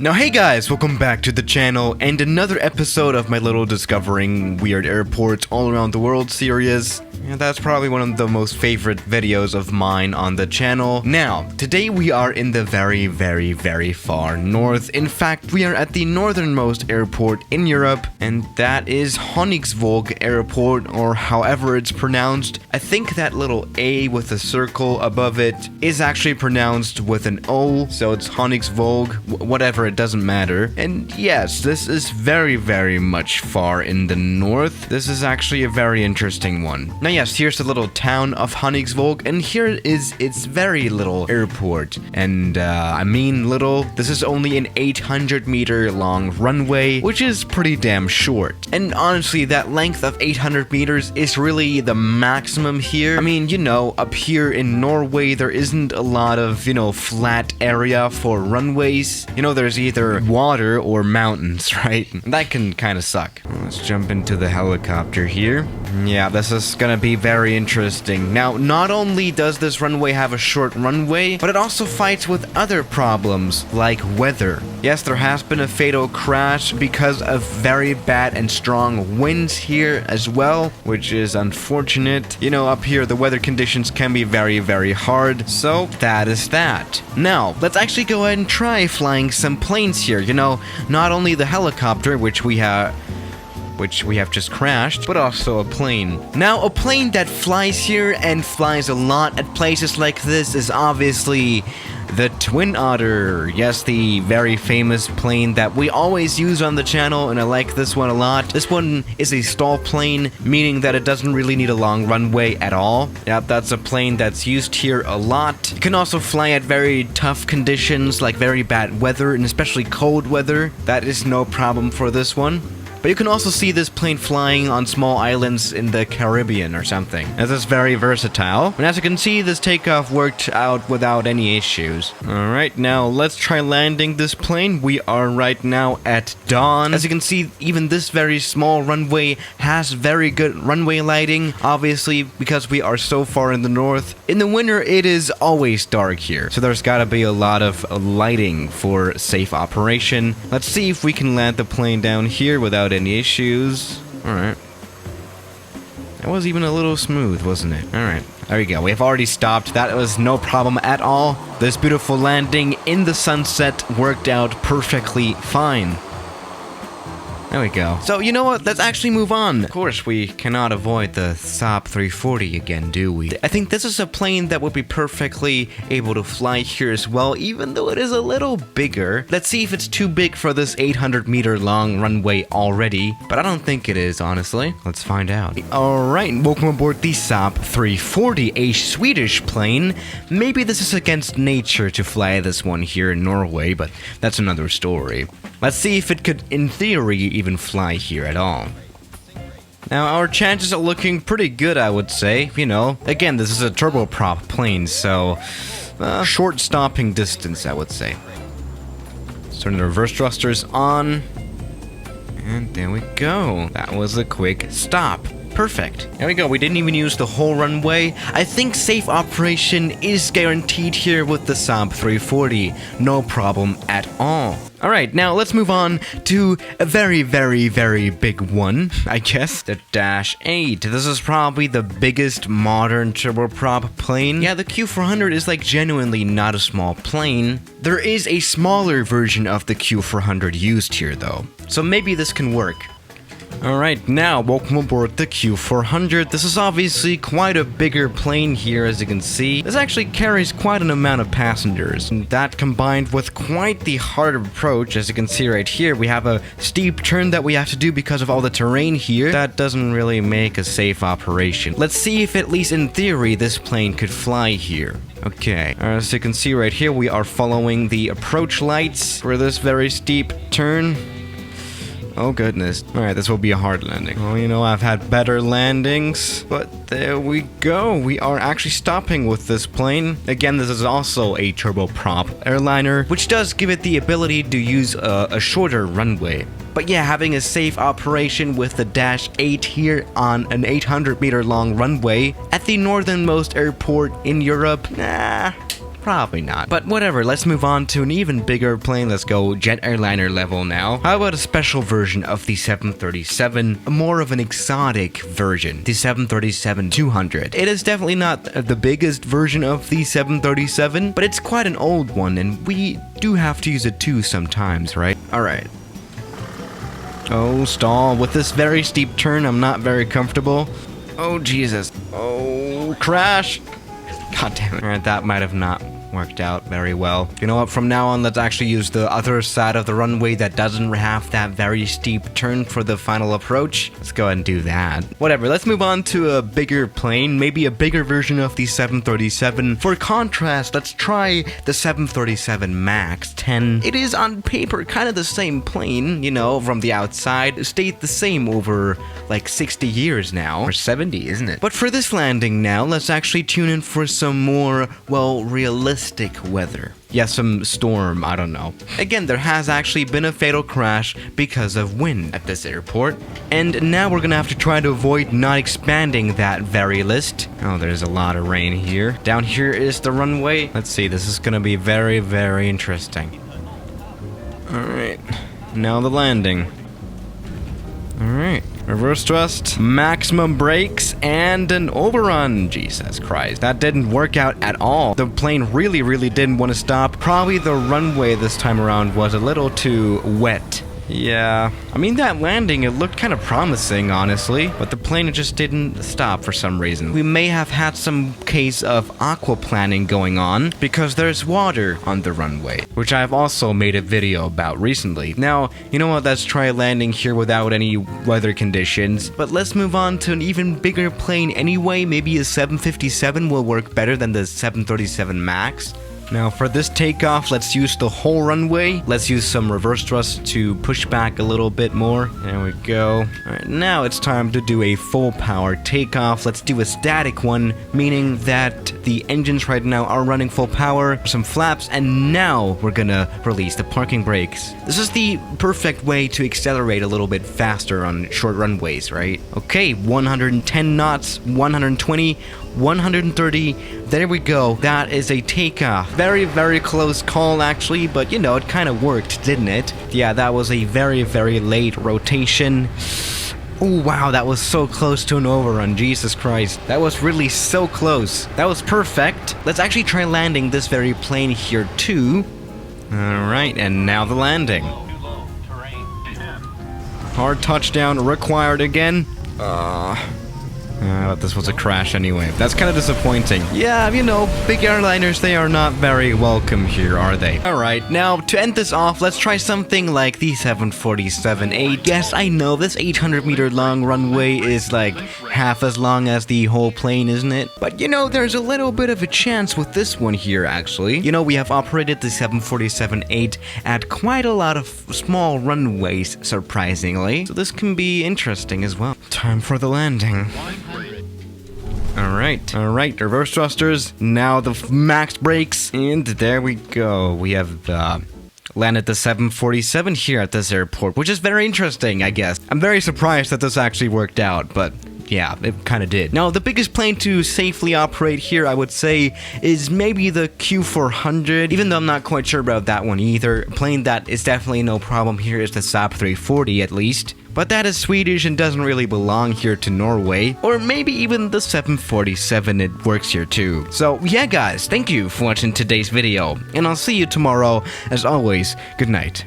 Now hey guys, welcome back to the channel and another episode of my little Discovering Weird Airports All Around the World series. And that's probably one of the most favorite videos of mine on the channel. Now, today we are in the very far north. In fact, we are at the northernmost airport in Europe, and that is Honningsvag Airport, or however it's pronounced. I think that little A with a circle above it is actually pronounced with an O, so it's Honningsvag, whatever, it doesn't matter. And yes, this is very much far in the north. This is actually a very interesting one. Now yes, here's the little town of Honningsvag, and here is its very little airport. And I mean little, this is only an 800-meter long runway, which is pretty damn short. And honestly, that length of 800 meters is really the maximum here. I mean, you know, up here in Norway, there isn't a lot of, flat area for runways. There's either water or mountains, right? That can kind of suck. Let's jump into the helicopter here. Yeah, this is gonna be very interesting. Now, not only does this runway have a short runway, but it also fights with other problems, like weather. Yes, there has been a fatal crash because of very bad and strong winds here as well, which is unfortunate. Up here, the weather conditions can be very hard, so that is that. Now, let's actually go ahead and try flying some planes here. Not only the helicopter, which we have just crashed, but also a plane. Now, a plane that flies here and flies a lot at places like this is obviously the Twin Otter. Yes, the very famous plane that we always use on the channel, and I like this one a lot. This one is a stall plane, meaning that it doesn't really need a long runway at all. Yep, that's a plane that's used here a lot. It can also fly at very tough conditions, like very bad weather, and especially cold weather. That is no problem for this one. But you can also see this plane flying on small islands in the Caribbean or something. This is very versatile. And as you can see, this takeoff worked out without any issues. Alright, now let's try landing this plane. We are right now at dawn. As you can see, even this very small runway has very good runway lighting. Obviously, because we are so far in the north. In the winter, it is always dark here. So there's gotta be a lot of lighting for safe operation. Let's see if we can land the plane down here without any issues. Alright. That was even a little smooth, wasn't it? Alright. There we go. We have already stopped. That was no problem at all. This beautiful landing in the sunset worked out perfectly fine. There we go. So, you know what? Let's actually move on. Of course, we cannot avoid the Saab 340 again, do we? I think this is a plane that would be perfectly able to fly here as well, even though it is a little bigger. Let's see if it's too big for this 800-meter long runway already, but I don't think it is, honestly. Let's find out. Alright, welcome aboard the Saab 340, a Swedish plane. Maybe this is against nature to fly this one here in Norway, but that's another story. Let's see if it could, in theory, even fly here at all. Now, our chances are looking pretty good, I would say. Again, this is a turboprop plane, so short stopping distance, I would say. Let's turn the reverse thrusters on. And there we go. That was a quick stop. Perfect. There we go. We didn't even use the whole runway. I think safe operation is guaranteed here with the Saab 340. No problem at all. Alright, now let's move on to a very big one, I guess. The Dash 8. This is probably the biggest modern turboprop plane. Yeah, the Q400 is like genuinely not a small plane. There is a smaller version of the Q400 used here though. So maybe this can work. Alright, now welcome aboard the Q400. This is obviously quite a bigger plane here, as you can see. This actually carries quite an amount of passengers, and that combined with quite the hard approach, as you can see right here, we have a steep turn that we have to do because of all the terrain here. That doesn't really make a safe operation. Let's see if at least in theory this plane could fly here. Okay, as you can see right here, we are following the approach lights for this very steep turn. Oh goodness. Alright, this will be a hard landing. Well, I've had better landings, but there we go. We are actually stopping with this plane. Again, this is also a turboprop airliner, which does give it the ability to use a shorter runway. But yeah, having a safe operation with the Dash 8 here on an 800-meter long runway at the northernmost airport in Europe, Probably not. But whatever, let's move on to an even bigger plane. Let's go jet airliner level now. How about a special version of the 737? More of an exotic version, the 737-200. It is definitely not the biggest version of the 737, but it's quite an old one, and we do have to use it too sometimes, right? Alright. Oh, stall. With this very steep turn, I'm not very comfortable. Oh, Jesus. Oh, crash. God damn it. Alright, that might have not worked out very well. You know what, from now on, let's actually use the other side of the runway that doesn't have that very steep turn for the final approach. Let's go ahead and do that. Whatever, let's move on to a bigger plane, maybe a bigger version of the 737. For contrast, let's try the 737 MAX 10. It is on paper kind of the same plane, you know, from the outside. It stayed the same over like 60 years now, or 70, isn't it? But for this landing now, let's actually tune in for some more, well, realistic weather. Yeah, some storm, I don't know. Again, there has actually been a fatal crash because of wind at this airport. And now we're gonna have to try to avoid not expanding that very list. Oh, there's a lot of rain here. Down here is the runway. Let's see, this is gonna be very, very interesting. Alright, now the landing. Alright. Reverse thrust, maximum brakes, and an overrun. Jesus Christ. That didn't work out at all. The plane really didn't want to stop. Probably the runway this time around was a little too wet. Yeah, I mean, that landing, it looked kind of promising, honestly, but the plane just didn't stop for some reason. We may have had some case of aquaplaning going on because there's water on the runway, which I've also made a video about recently. Now, you know what, let's try landing here without any weather conditions, but let's move on to an even bigger plane anyway. Maybe a 757 will work better than the 737 MAX. Now for this takeoff, let's use the whole runway. Let's use some reverse thrust to push back a little bit more. There we go. Alright, now it's time to do a full power takeoff. Let's do a static one, meaning that the engines right now are running full power, some flaps, and now we're gonna release the parking brakes. This is the perfect way to accelerate a little bit faster on short runways, right? Okay, 110 knots, 120, 130, there we go. That is a takeoff. Very close call actually, but you know, it kind of worked, didn't it? Yeah, that was a very late rotation. Oh wow, that was so close to an overrun, Jesus Christ. That was really so close. That was perfect. Let's actually try landing this very plane here too. Alright, and now the landing. Hard touchdown required again. This was a crash anyway. That's kind of disappointing. Yeah, you know, big airliners, they are not very welcome here, are they? Alright, now to end this off, let's try something like the 747-8. Yes, I know this 800-meter long runway is like half as long as the whole plane, isn't it? But you know, there's a little bit of a chance with this one here, actually. You know, we have operated the 747-8 at quite a lot of small runways, surprisingly. So this can be interesting as well. Time for the landing. Alright, reverse thrusters, now the max brakes, and there we go. We have landed the 747 here at this airport, which is very interesting, I guess. I'm very surprised that this actually worked out, but yeah, it kind of did. Now, the biggest plane to safely operate here, I would say, is maybe the Q400, even though I'm not quite sure about that one either. A plane that is definitely no problem here is the Saab 340, at least. But that is Swedish and doesn't really belong here to Norway. Or maybe even the 747, it works here too. So yeah guys, thank you for watching today's video, and I'll see you tomorrow. As always, good night.